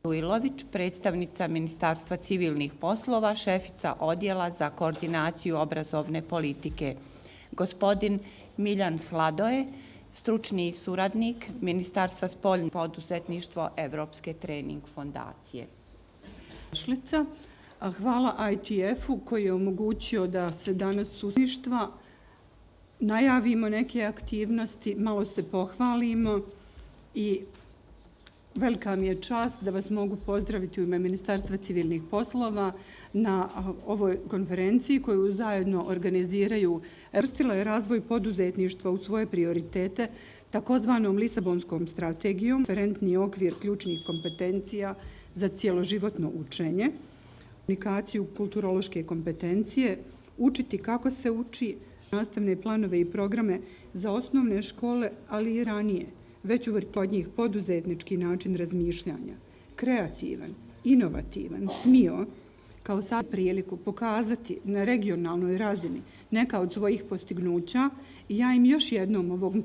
Ujlović, predstavnica Ministarstva civilnih poslova, šefica Odjela za koordinaciju obrazovne politike. Gospodin Miljan Sladoje, stručni suradnik Ministarstva spoljnog poduzetništva Evropske trening fondacije. Hvala ITF-u koji je omogućio da se danas susništva najavimo neke aktivnosti, malo se pohvalimo i velika mi je čast da vas mogu pozdraviti u ime Ministarstva civilnih poslova na ovoj konferenciji koju zajedno organiziraju. Uvrstila je razvoj poduzetništva u svoje prioritete takozvanom Lisabonskom strategijom, referentni okvir ključnih kompetencija za cjeloživotno učenje, komunikaciju, kulturološke kompetencije, učiti kako se uči, nastavne planove i programe za osnovne škole, ali i ranije, već uvrti od njih poduzetnički način razmišljanja, kreativan, inovativan, smio kao sad priliku pokazati na regionalnoj razini neka od svojih postignuća i ja im još jednom ovog